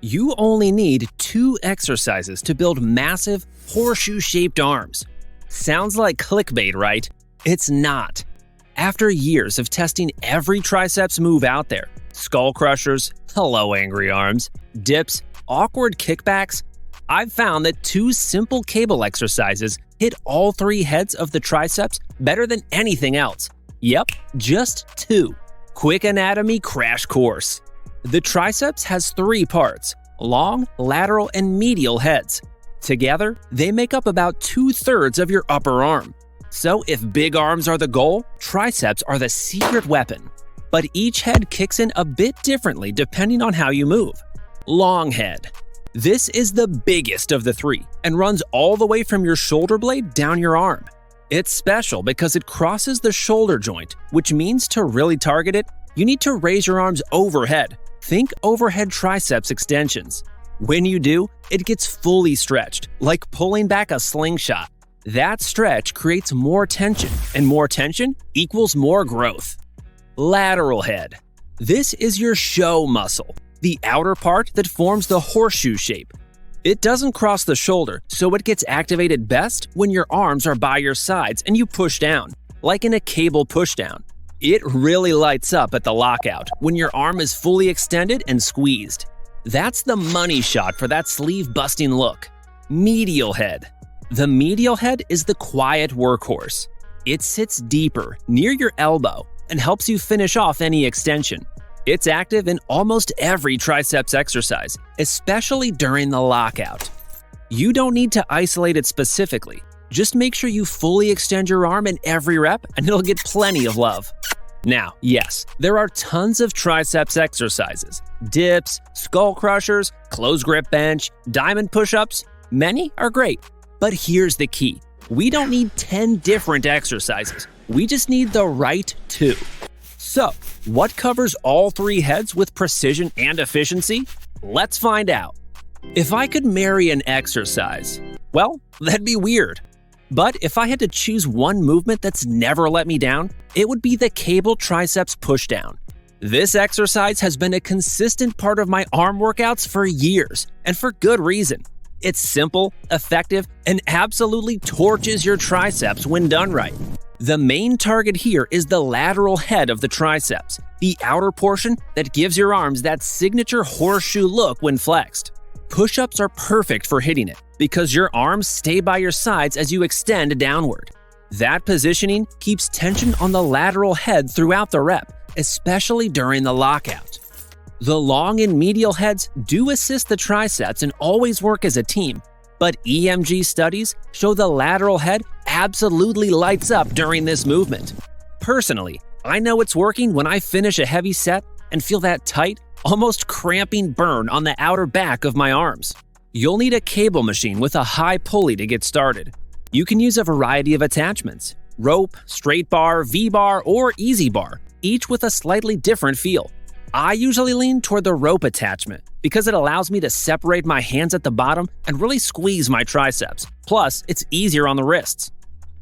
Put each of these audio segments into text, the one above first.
You only need 2 exercises to build massive, horseshoe-shaped arms. Sounds like clickbait, right? It's not. After years of testing every triceps move out there, skull crushers, hello angry arms, dips, awkward kickbacks, I've found that 2 simple cable exercises hit all 3 heads of the triceps better than anything else. Yep, just 2. Quick anatomy crash course. The triceps has 3 parts: long, lateral, and medial heads. Together, they make up about 2/3 of your upper arm. So if big arms are the goal, triceps are the secret weapon. But each head kicks in a bit differently depending on how you move. Long head. This is the biggest of the 3 and runs all the way from your shoulder blade down your arm. It's special because it crosses the shoulder joint, which means to really target it, you need to raise your arms overhead. Think overhead triceps extensions. When you do, it gets fully stretched, like pulling back a slingshot. That stretch creates more tension, and more tension equals more growth. Lateral head. This is your show muscle, the outer part that forms the horseshoe shape. It doesn't cross the shoulder, so it gets activated best when your arms are by your sides and you push down, like in a cable pushdown. It really lights up at the lockout when your arm is fully extended and squeezed. That's the money shot for that sleeve-busting look. Medial head. The medial head is the quiet workhorse. It sits deeper, near your elbow, and helps you finish off any extension. It's active in almost every triceps exercise, especially during the lockout. You don't need to isolate it specifically. Just make sure you fully extend your arm in every rep and it'll get plenty of love. Now, yes, there are tons of triceps exercises. Dips, skull crushers, close grip bench, diamond push-ups. Many are great. But here's the key. We don't need 10 different exercises. We just need the right 2. So, what covers all 3 heads with precision and efficiency? Let's find out. If I could marry an exercise, well, that'd be weird. But if I had to choose one movement that's never let me down, it would be the cable triceps pushdown. This exercise has been a consistent part of my arm workouts for years, and for good reason. It's simple, effective, and absolutely torches your triceps when done right. The main target here is the lateral head of the triceps, the outer portion that gives your arms that signature horseshoe look when flexed. Push-ups are perfect for hitting it because your arms stay by your sides as you extend downward. That positioning keeps tension on the lateral head throughout the rep, especially during the lockout. The long and medial heads do assist the triceps and always work as a team, but EMG studies show the lateral head absolutely lights up during this movement. Personally, I know it's working when I finish a heavy set and feel that tight, almost cramping burn on the outer back of my arms. You'll need a cable machine with a high pulley to get started. You can use a variety of attachments: rope, straight bar, V-bar, or easy bar, each with a slightly different feel. I usually lean toward the rope attachment because it allows me to separate my hands at the bottom and really squeeze my triceps. Plus, it's easier on the wrists.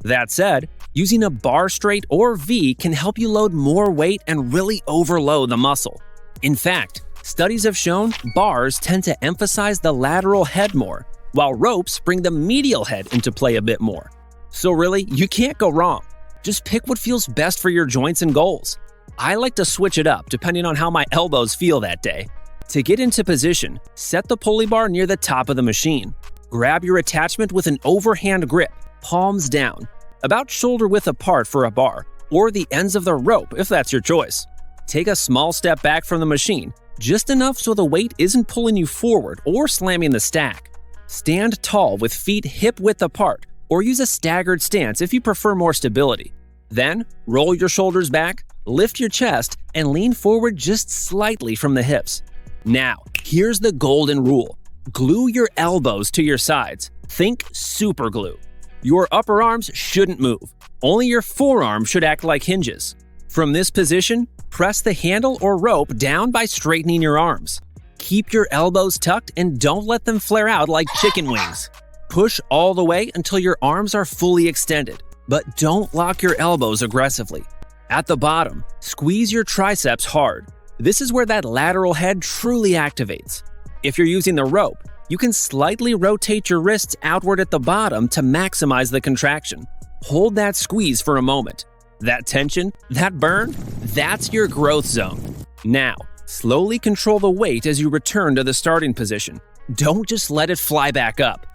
That said, using a bar straight or V can help you load more weight and really overload the muscle. In fact, studies have shown bars tend to emphasize the lateral head more, while ropes bring the medial head into play a bit more. So really, you can't go wrong. Just pick what feels best for your joints and goals. I like to switch it up depending on how my elbows feel that day. To get into position, set the pulley bar near the top of the machine. Grab your attachment with an overhand grip, palms down, about shoulder width apart for a bar, or the ends of the rope if that's your choice. Take a small step back from the machine, just enough so the weight isn't pulling you forward or slamming the stack. Stand tall with feet hip-width apart, or use a staggered stance if you prefer more stability. Then, roll your shoulders back, lift your chest, and lean forward just slightly from the hips. Now, here's the golden rule. Glue your elbows to your sides. Think super glue. Your upper arms shouldn't move. Only your forearm should act like hinges. From this position, press the handle or rope down by straightening your arms. Keep your elbows tucked and don't let them flare out like chicken wings. Push all the way until your arms are fully extended, but don't lock your elbows aggressively. At the bottom, squeeze your triceps hard. This is where that lateral head truly activates. If you're using the rope, you can slightly rotate your wrists outward at the bottom to maximize the contraction. Hold that squeeze for a moment. That tension, that burn, that's your growth zone. Now, slowly control the weight as you return to the starting position. Don't just let it fly back up.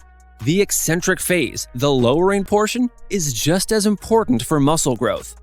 The eccentric phase, the lowering portion, is just as important for muscle growth.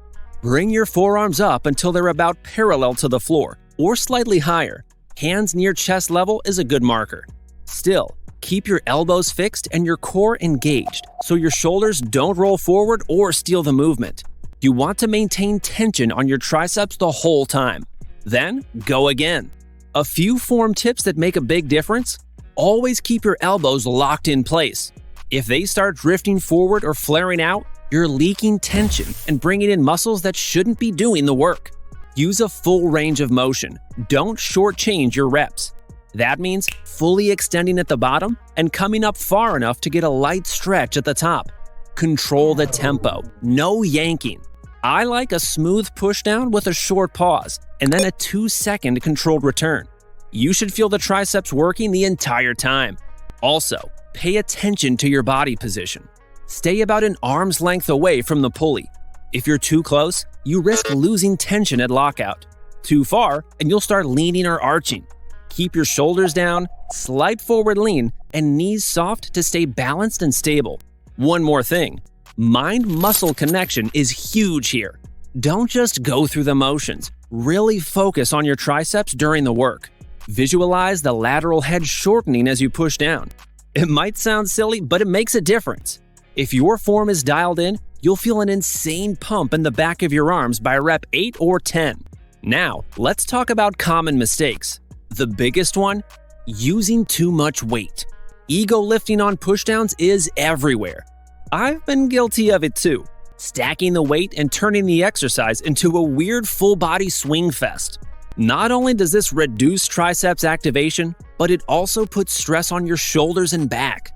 Bring your forearms up until they're about parallel to the floor, or slightly higher. Hands near chest level is a good marker. Still, keep your elbows fixed and your core engaged so your shoulders don't roll forward or steal the movement. You want to maintain tension on your triceps the whole time. Then, go again. A few form tips that make a big difference: always keep your elbows locked in place. If they start drifting forward or flaring out, you're leaking tension and bringing in muscles that shouldn't be doing the work. Use a full range of motion. Don't shortchange your reps. That means fully extending at the bottom and coming up far enough to get a light stretch at the top. Control the tempo. No yanking. I like a smooth pushdown with a short pause and then a 2-second controlled return. You should feel the triceps working the entire time. Also, pay attention to your body position. Stay about an arm's length away from the pulley. If you're too close, you risk losing tension at lockout. Too far, and you'll start leaning or arching. Keep your shoulders down, slight forward lean, and knees soft to stay balanced and stable. One more thing, mind-muscle connection is huge here. Don't just go through the motions. Really focus on your triceps during the work. Visualize the lateral head shortening as you push down. It might sound silly, but it makes a difference. If your form is dialed in, you'll feel an insane pump in the back of your arms by rep 8 or 10. Now, let's talk about common mistakes. The biggest one? Using too much weight. Ego lifting on pushdowns is everywhere. I've been guilty of it too. Stacking the weight and turning the exercise into a weird full-body swing fest. Not only does this reduce triceps activation, but it also puts stress on your shoulders and back.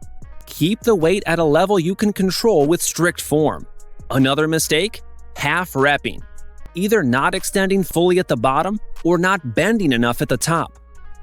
Keep the weight at a level you can control with strict form. Another mistake? Half repping. Either not extending fully at the bottom or not bending enough at the top.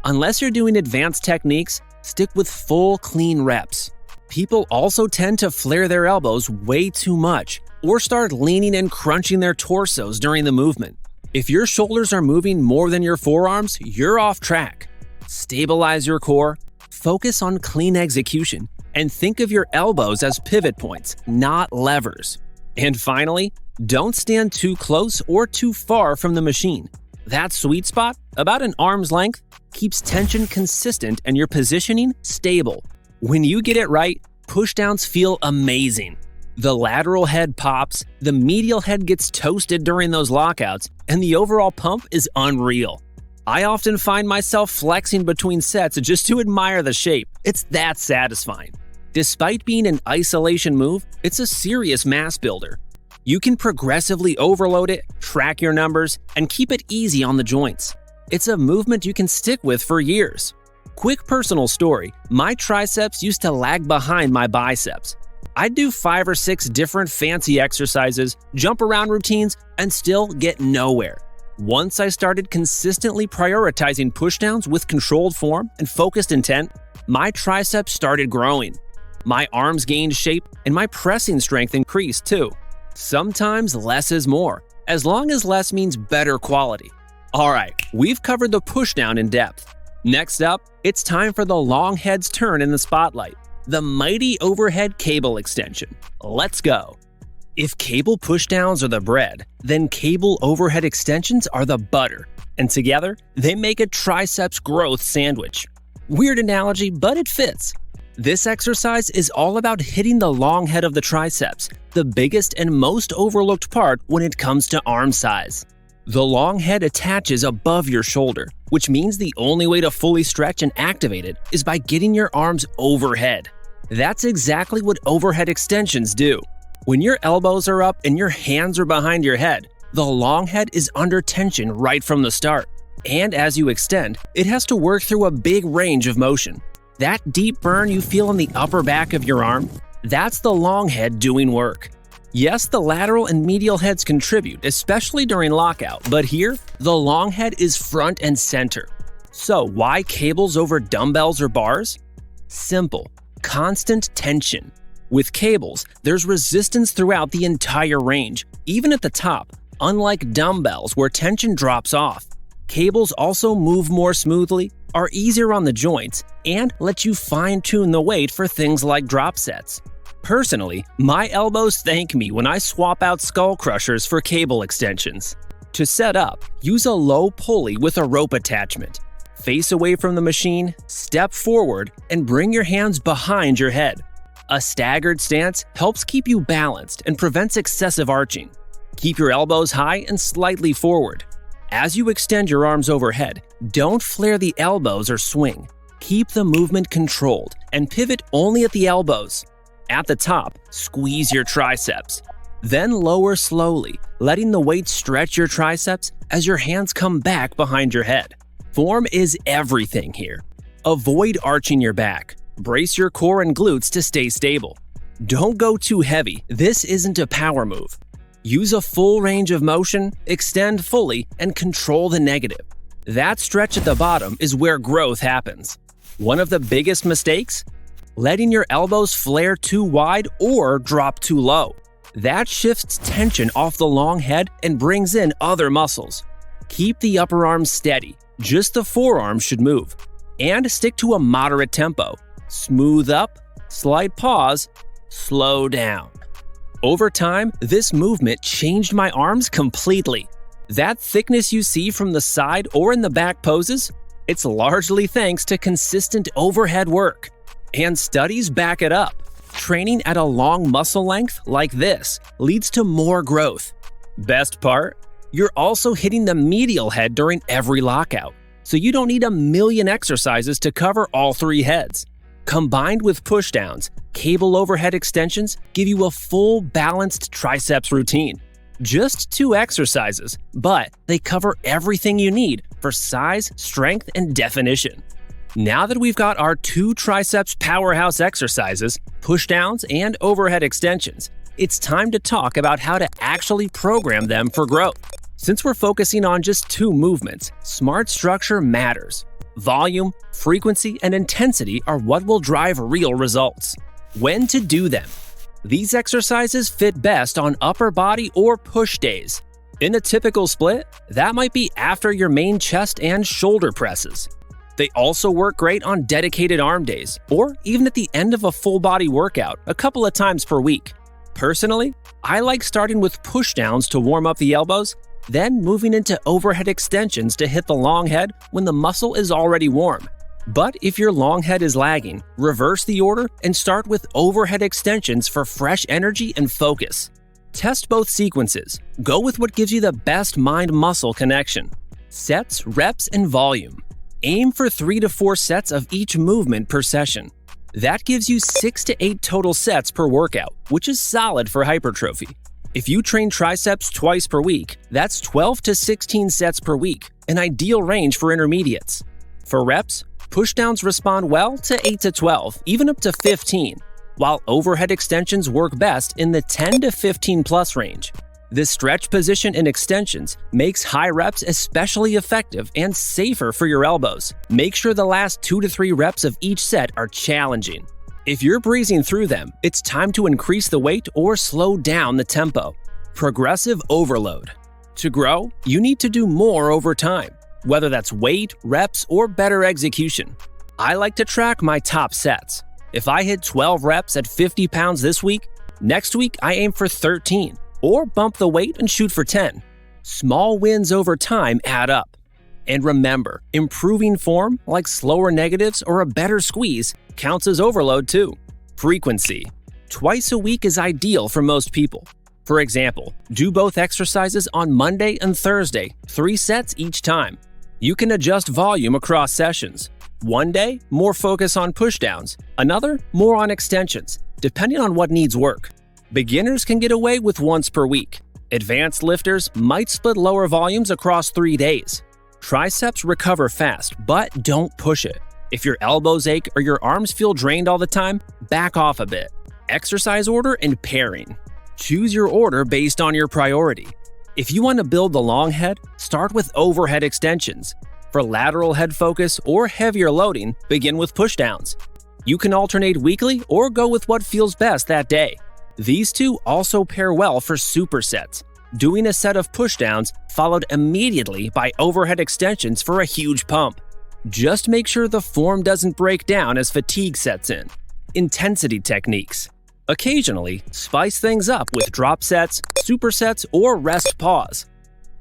Unless you're doing advanced techniques, stick with full clean reps. People also tend to flare their elbows way too much or start leaning and crunching their torsos during the movement. If your shoulders are moving more than your forearms, you're off track. Stabilize your core, focus on clean execution, and think of your elbows as pivot points, not levers. And finally, don't stand too close or too far from the machine. That sweet spot, about an arm's length, keeps tension consistent and your positioning stable. When you get it right, pushdowns feel amazing. The lateral head pops, the medial head gets toasted during those lockouts, and the overall pump is unreal. I often find myself flexing between sets just to admire the shape. It's that satisfying. Despite being an isolation move, it's a serious mass builder. You can progressively overload it, track your numbers, and keep it easy on the joints. It's a movement you can stick with for years. Quick personal story, my triceps used to lag behind my biceps. I'd do 5 or 6 different fancy exercises, jump around routines, and still get nowhere. Once I started consistently prioritizing pushdowns with controlled form and focused intent, my triceps started growing. My arms gained shape and my pressing strength increased too. Sometimes less is more, as long as less means better quality. Alright, we've covered the pushdown in depth. Next up, it's time for the long head's turn in the spotlight. The mighty overhead cable extension. Let's go. If cable pushdowns are the bread, then cable overhead extensions are the butter, and together, they make a triceps growth sandwich. Weird analogy, but it fits. This exercise is all about hitting the long head of the triceps, the biggest and most overlooked part when it comes to arm size. The long head attaches above your shoulder, which means the only way to fully stretch and activate it is by getting your arms overhead. That's exactly what overhead extensions do. When your elbows are up and your hands are behind your head, the long head is under tension right from the start. And as you extend, it has to work through a big range of motion. That deep burn you feel in the upper back of your arm, that's the long head doing work. Yes, the lateral and medial heads contribute, especially during lockout, but here, the long head is front and center. So why cables over dumbbells or bars? Simple. Constant tension. With cables, there's resistance throughout the entire range, even at the top, unlike dumbbells where tension drops off. Cables also move more smoothly, are easier on the joints, and let you fine-tune the weight for things like drop sets. Personally, my elbows thank me when I swap out skull crushers for cable extensions. To set up, use a low pulley with a rope attachment. Face away from the machine, step forward, and bring your hands behind your head. A staggered stance helps keep you balanced and prevents excessive arching. Keep your elbows high and slightly forward. As you extend your arms overhead, don't flare the elbows or swing. Keep the movement controlled and pivot only at the elbows. At the top, squeeze your triceps. Then lower slowly, letting the weight stretch your triceps as your hands come back behind your head. Form is everything here. Avoid arching your back. Brace your core and glutes to stay stable. Don't go too heavy, this isn't a power move. Use a full range of motion, extend fully, and control the negative. That stretch at the bottom is where growth happens. One of the biggest mistakes? Letting your elbows flare too wide or drop too low. That shifts tension off the long head and brings in other muscles. Keep the upper arms steady, just the forearms should move. And stick to a moderate tempo. Smooth up, slight pause, slow down. Over time, this movement changed my arms completely. That thickness you see from the side or in the back poses, it's largely thanks to consistent overhead work. And studies back it up. Training at a long muscle length like this leads to more growth. Best part? You're also hitting the medial head during every lockout, so you don't need a million exercises to cover all three heads. Combined with pushdowns, cable overhead extensions give you a full balanced triceps routine. Just 2 exercises, but they cover everything you need for size, strength, and definition. Now that we've got our 2 triceps powerhouse exercises, pushdowns, and overhead extensions, it's time to talk about how to actually program them for growth. Since we're focusing on just 2 movements, smart structure matters. Volume, frequency, and intensity are what will drive real results. When to do them? These exercises fit best on upper body or push days. In a typical split, that might be after your main chest and shoulder presses. They also work great on dedicated arm days, or even at the end of a full body workout a couple of times per week. Personally, I like starting with pushdowns to warm up the elbows, then moving into overhead extensions to hit the long head when the muscle is already warm. But if your long head is lagging, reverse the order and start with overhead extensions for fresh energy and focus. Test both sequences. Go with what gives you the best mind-muscle connection. Sets, reps, and volume. Aim for 3 to 4 sets of each movement per session. That gives you 6 to 8 total sets per workout, which is solid for hypertrophy. If you train triceps twice per week, that's 12 to 16 sets per week, an ideal range for intermediates. For reps, pushdowns respond well to 8 to 12, even up to 15, while overhead extensions work best in the 10 to 15 plus range. This stretch position in extensions makes high reps especially effective and safer for your elbows. Make sure the last 2 to 3 reps of each set are challenging. If you're breezing through them, it's time to increase the weight or slow down the tempo. Progressive overload. To grow, you need to do more over time, whether that's weight, reps, or better execution. I like to track my top sets. If I hit 12 reps at 50 pounds this week, next week I aim for 13, or bump the weight and shoot for 10. Small wins over time add up. And remember, improving form, like slower negatives or a better squeeze, counts as overload too. Frequency. Twice a week is ideal for most people. For example, do both exercises on Monday and Thursday, 3 sets each time. You can adjust volume across sessions. One day, more focus on pushdowns, another, more on extensions, depending on what needs work. Beginners can get away with once per week. Advanced lifters might split lower volumes across 3 days. Triceps recover fast, but don't push it. If your elbows ache or your arms feel drained all the time, back off a bit. Exercise order and pairing. Choose your order based on your priority. If you want to build the long head, start with overhead extensions. For lateral head focus or heavier loading, begin with pushdowns. You can alternate weekly or go with what feels best that day. These two also pair well for supersets, doing a set of pushdowns followed immediately by overhead extensions for a huge pump. Just make sure the form doesn't break down as fatigue sets in. Intensity techniques. Occasionally, spice things up with drop sets, supersets, or rest pause.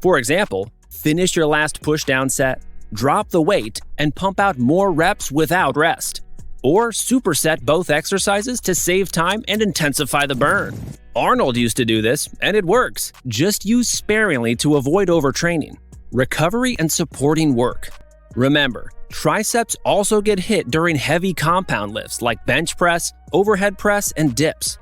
For example, finish your last pushdown set, drop the weight, and pump out more reps without rest. Or superset both exercises to save time and intensify the burn. Arnold used to do this, and it works. Just use sparingly to avoid overtraining. Recovery and supporting work. Remember, triceps also get hit during heavy compound lifts like bench press, overhead press, and dips.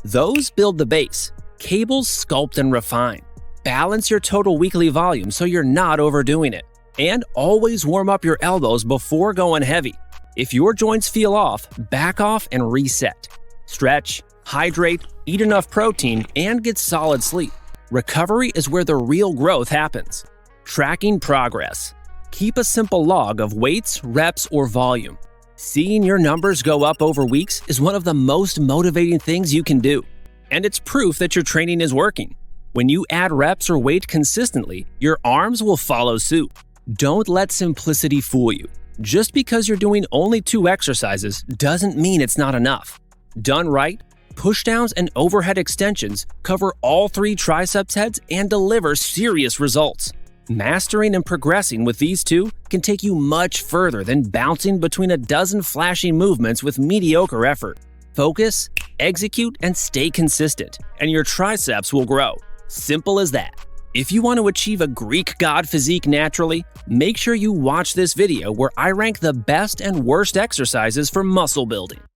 Those build the base. Cables sculpt and refine. Balance your total weekly volume so you're not overdoing it. And always warm up your elbows before going heavy. If your joints feel off, back off and reset. Stretch, hydrate, eat enough protein, and get solid sleep. Recovery is where the real growth happens. Tracking progress. Keep a simple log of weights, reps, or volume. Seeing your numbers go up over weeks is one of the most motivating things you can do. And it's proof that your training is working. When you add reps or weight consistently, your arms will follow suit. Don't let simplicity fool you. Just because you're doing only 2 exercises doesn't mean it's not enough. Done right, pushdowns and overhead extensions cover all 3 triceps heads and deliver serious results. Mastering and progressing with these 2 can take you much further than bouncing between a dozen flashy movements with mediocre effort. Focus, execute, and stay consistent, and your triceps will grow. Simple as that. If you want to achieve a Greek god physique naturally, make sure you watch this video where I rank the best and worst exercises for muscle building.